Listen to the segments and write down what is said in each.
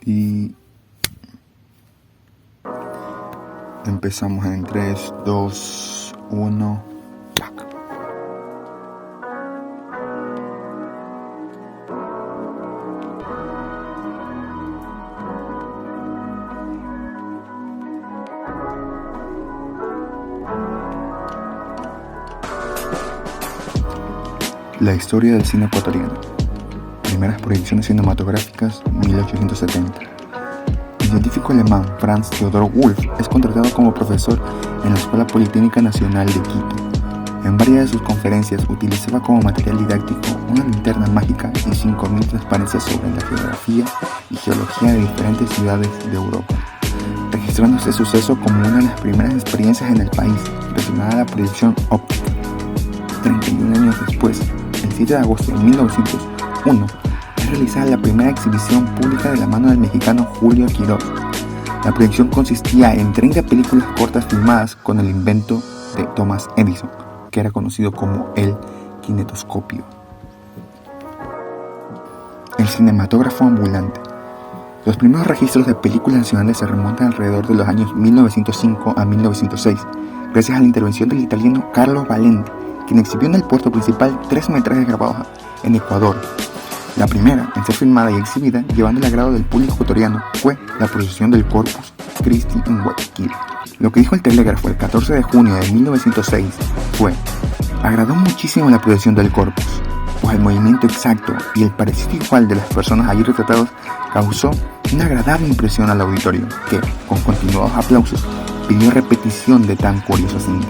Y empezamos en 3, 2, 1. La historia del cine ecuatoriano. Primeras proyecciones cinematográficas, 1870. El científico alemán Franz Theodor Wolf es contratado como profesor en la Escuela Politécnica Nacional de Quito. En varias de sus conferencias utilizaba como material didáctico una linterna mágica y 5.000 transparencias sobre la geografía y geología de diferentes ciudades de Europa, registrando este suceso como una de las primeras experiencias en el país relacionada a la proyección óptica. 31 años después, el 7 de agosto de 1901, es realizada la primera exhibición pública de la mano del mexicano Julio Quirós. La proyección consistía en 30 películas cortas filmadas con el invento de Thomas Edison, que era conocido como el kinetoscopio. El cinematógrafo ambulante. Los primeros registros de películas nacionales se remontan alrededor de los años 1905 a 1906, gracias a la intervención del italiano Carlo Valenti, quien exhibió en el puerto principal 3 metrajes grabados en Ecuador. La primera en ser filmada y exhibida, llevando el agrado del público ecuatoriano, fue la procesión del Corpus Christi en Guayaquil. Lo que dijo el telégrafo el 14 de junio de 1906 fue: agradó muchísimo la procesión del Corpus, pues el movimiento exacto y el parecido igual de las personas allí retratadas causó una agradable impresión al auditorio, que, con continuados aplausos, pidió repetición de tan curiosa cinta,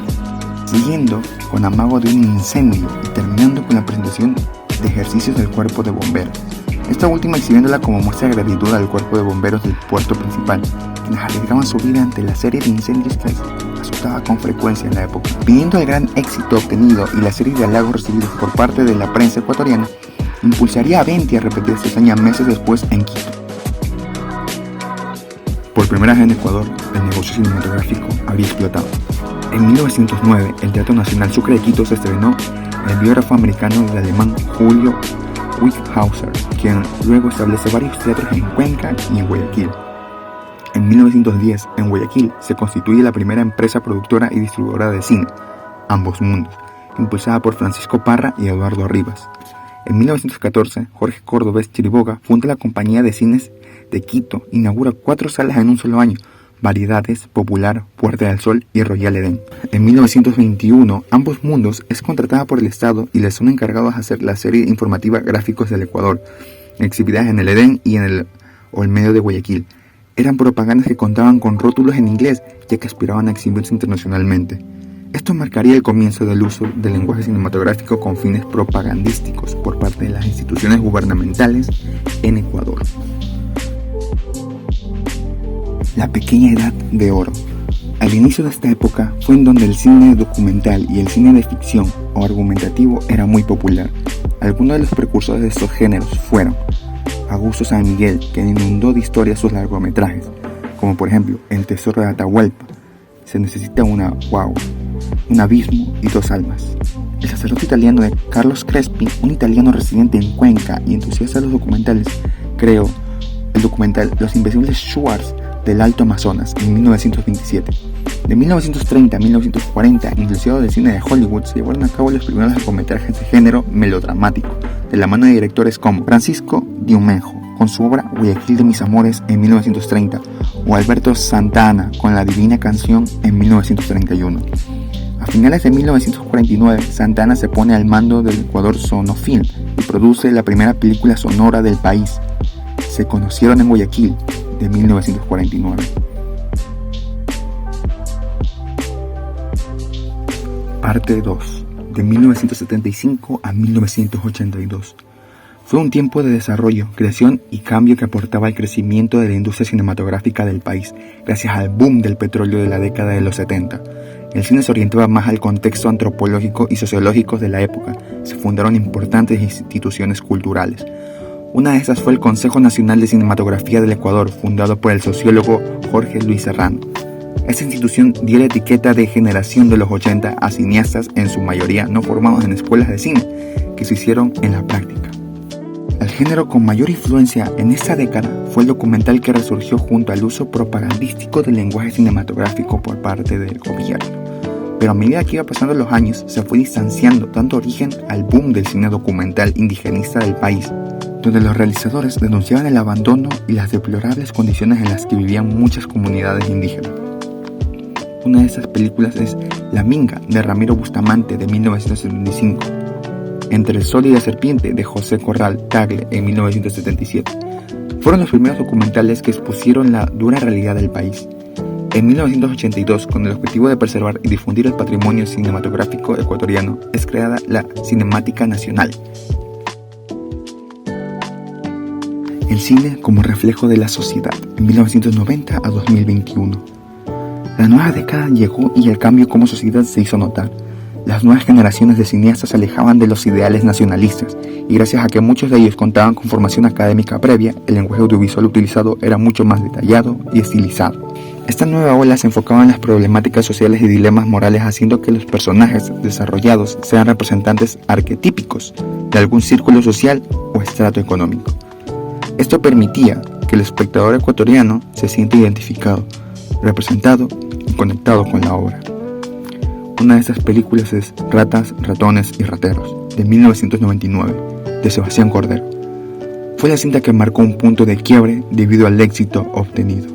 siguiendo con amago de un incendio y terminando con la presentación de ejercicios del cuerpo de bomberos, esta última exhibiéndola como muestra de gratitud al cuerpo de bomberos del puerto principal, quienes arriesgaban su vida ante la serie de incendios que azotaba con frecuencia en la época. Viendo el gran éxito obtenido y la serie de halagos recibidos por parte de la prensa ecuatoriana, impulsaría a Valenti a repetir esta hazaña meses después en Quito. Por primera vez en Ecuador, el negocio cinematográfico había explotado. En 1909, el Teatro Nacional Sucre de Quito se estrenó el biógrafo americano del alemán Julio Wickhauser, quien luego establece varios teatros en Cuenca y en Guayaquil. En 1910, en Guayaquil, se constituye la primera empresa productora y distribuidora de cine, Ambos Mundos, impulsada por Francisco Parra y Eduardo Rivas. En 1914, Jorge Cordovez Chiriboga funda la Compañía de Cines de Quito, inaugura 4 salas en un solo año: Variedades, Popular, Puerta del Sol y Royal Edén. En 1921, Ambos Mundos es contratada por el Estado y les son encargados de hacer la serie informativa Gráficos del Ecuador, exhibidas en el Edén y en el Olmedo de Guayaquil. Eran propagandas que contaban con rótulos en inglés, ya que aspiraban a exhibirse internacionalmente. Esto marcaría el comienzo del uso del lenguaje cinematográfico con fines propagandísticos por parte de las instituciones gubernamentales en Ecuador. La pequeña edad de oro. Al inicio de esta época fue en donde el cine documental y el cine de ficción o argumentativo era muy popular. Algunos de los precursores de estos géneros fueron Augusto San Miguel, que inundó de historias sus largometrajes, como por ejemplo El Tesoro de Atahualpa, Se necesita una guagua, Un abismo y 2 almas. El sacerdote italiano de Carlos Crespi, un italiano residente en Cuenca y entusiasta de los documentales, creó el documental Los Invencibles Shuars del Alto Amazonas en 1927. De 1930 a 1940, inclusive del cine de Hollywood, se llevaron a cabo los primeros largometrajes de género melodramático, de la mano de directores como Francisco Diumenjo, con su obra Guayaquil de mis amores en 1930, o Alberto Santa Anna con La Divina Canción en 1931. A finales de 1949, Santa Anna se pone al mando del Ecuador Sonofilm y produce la primera película sonora del país, Se conocieron en Guayaquil, de 1949. Parte 2, de 1975 a 1982. Fue un tiempo de desarrollo, creación y cambio que aportaba al crecimiento de la industria cinematográfica del país, gracias al boom del petróleo de la década de los 70. El cine se orientaba más al contexto antropológico y sociológico de la época. Se fundaron importantes instituciones culturales. Una de estas fue el Consejo Nacional de Cinematografía del Ecuador, fundado por el sociólogo Jorge Luis Serrano. Esta institución dio la etiqueta de generación de los 80 a cineastas, en su mayoría no formados en escuelas de cine, que se hicieron en la práctica. Al género con mayor influencia en esta década fue el documental que resurgió junto al uso propagandístico del lenguaje cinematográfico por parte del gobierno. Pero a medida que iba pasando los años, se fue distanciando dando origen al boom del cine documental indigenista del país, donde los realizadores denunciaban el abandono y las deplorables condiciones en las que vivían muchas comunidades indígenas. Una de esas películas es La Minga, de Ramiro Bustamante, de 1975, Entre el Sol y la Serpiente, de José Corral Tagle, en 1977. Fueron los primeros documentales que expusieron la dura realidad del país. En 1982, con el objetivo de preservar y difundir el patrimonio cinematográfico ecuatoriano, es creada la Cinemática Nacional. El cine como reflejo de la sociedad, en 1990 a 2021. La nueva década llegó y el cambio como sociedad se hizo notar. Las nuevas generaciones de cineastas se alejaban de los ideales nacionalistas, y gracias a que muchos de ellos contaban con formación académica previa, el lenguaje audiovisual utilizado era mucho más detallado y estilizado. Esta nueva ola se enfocaba en las problemáticas sociales y dilemas morales, haciendo que los personajes desarrollados sean representantes arquetípicos de algún círculo social o estrato económico. Esto permitía que el espectador ecuatoriano se sienta identificado, representado y conectado con la obra. Una de estas películas es Ratas, Ratones y Rateros, de 1999, de Sebastián Cordero. Fue la cinta que marcó un punto de quiebre debido al éxito obtenido.